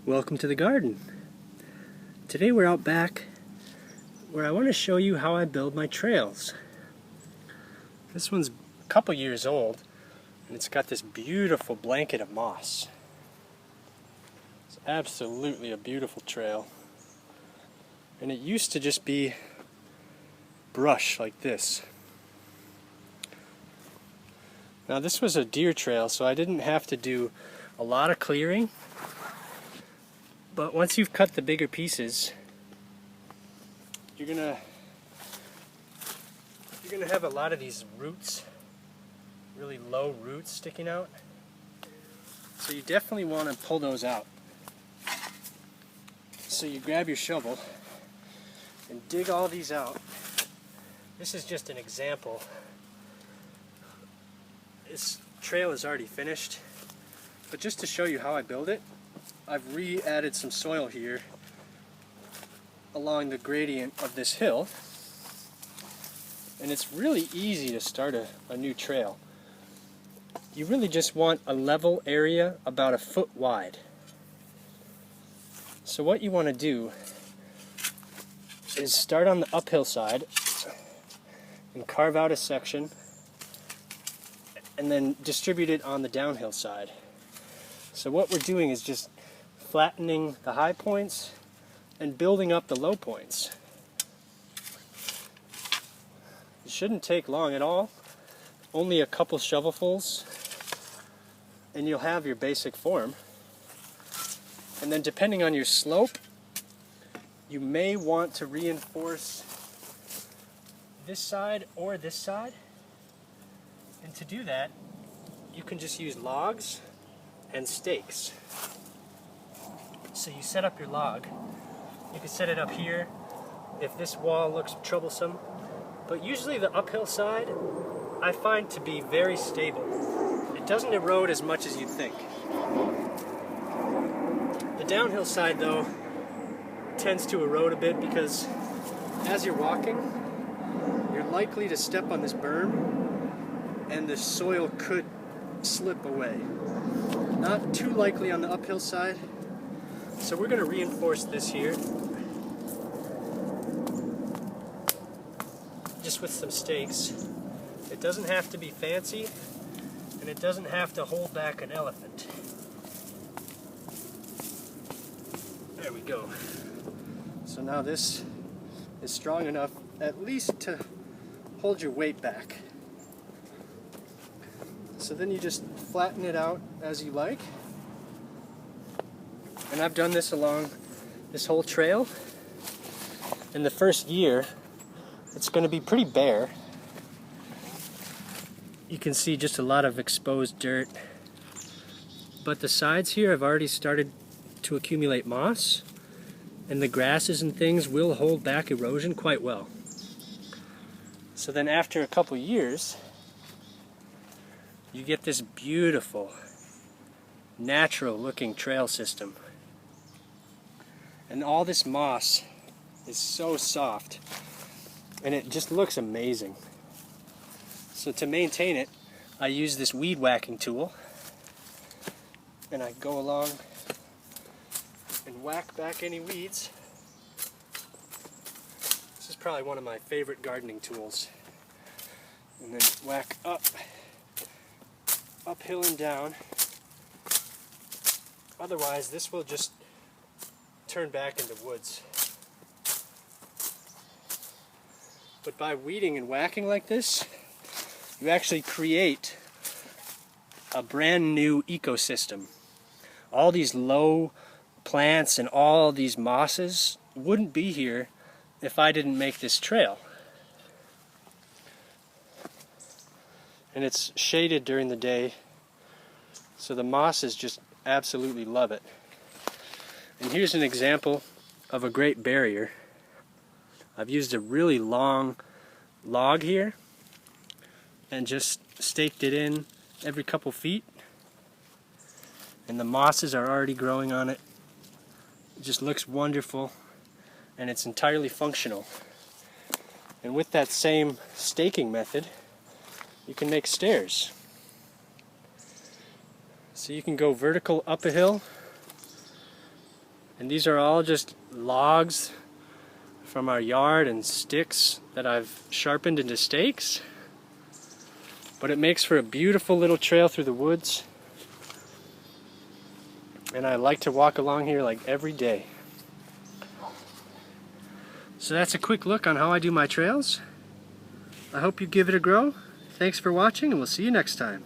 Welcome to the garden. Today we're out back where I want to show you how I build my trails. This one's a couple years old and it's got this beautiful blanket of moss. It's absolutely a beautiful trail. And it used to just be brush like this. Now this was a deer trail, so I didn't have to do a lot of clearing. But once you've cut the bigger pieces, you're gonna have a lot of these roots, really low roots sticking out. So you definitely want to pull those out. So you grab your shovel and dig all these out. This is just an example. This trail is already finished, but just to show you how I build it, I've re-added some soil here along the gradient of this hill, and it's really easy to start a new trail. You really just want a level area about 1 foot wide. So what you want to do is start on the uphill side and carve out a section and then distribute it on the downhill side. So what we're doing is just flattening the high points and building up the low points. It shouldn't take long at all, only a couple shovelfuls, and you'll have your basic form. And then depending on your slope, you may want to reinforce this side or this side. And to do that, you can just use logs and stakes. So you set up your log. You can set it up here if this wall looks troublesome. But usually the uphill side I find to be very stable. It doesn't erode as much as you'd think. The downhill side though tends to erode a bit because as you're walking, you're likely to step on this berm and the soil could slip away. Not too likely on the uphill side. So we're going to reinforce this here just with some stakes. It doesn't have to be fancy and it doesn't have to hold back an elephant. There we go. So now this is strong enough at least to hold your weight back. So then you just flatten it out as you like. And I've done this along this whole trail. In the first year, it's going to be pretty bare. You can see just a lot of exposed dirt. But the sides here have already started to accumulate moss, and the grasses and things will hold back erosion quite well. So then after a couple years, you get this beautiful, natural looking trail system. And all this moss is so soft and it just looks amazing. So to maintain it, I use this weed whacking tool and I go along and whack back any weeds. This is probably one of my favorite gardening tools. And then whack uphill and down. Otherwise this will just turn back into woods. But by weeding and whacking like this, you actually create a brand new ecosystem. All these low plants and all these mosses wouldn't be here if I didn't make this trail. And it's shaded during the day, so the mosses just absolutely love it. And here's an example of a great barrier. I've used a really long log here and just staked it in every couple feet. And the mosses are already growing on it. It just looks wonderful and it's entirely functional. And with that same staking method, you can make stairs. So you can go vertical up a hill And these are all just logs from our yard and sticks that I've sharpened into stakes. But it makes for a beautiful little trail through the woods. And I like to walk along here like every day. So that's a quick look on how I do my trails. I hope you give it a go. Thanks for watching, and we'll see you next time.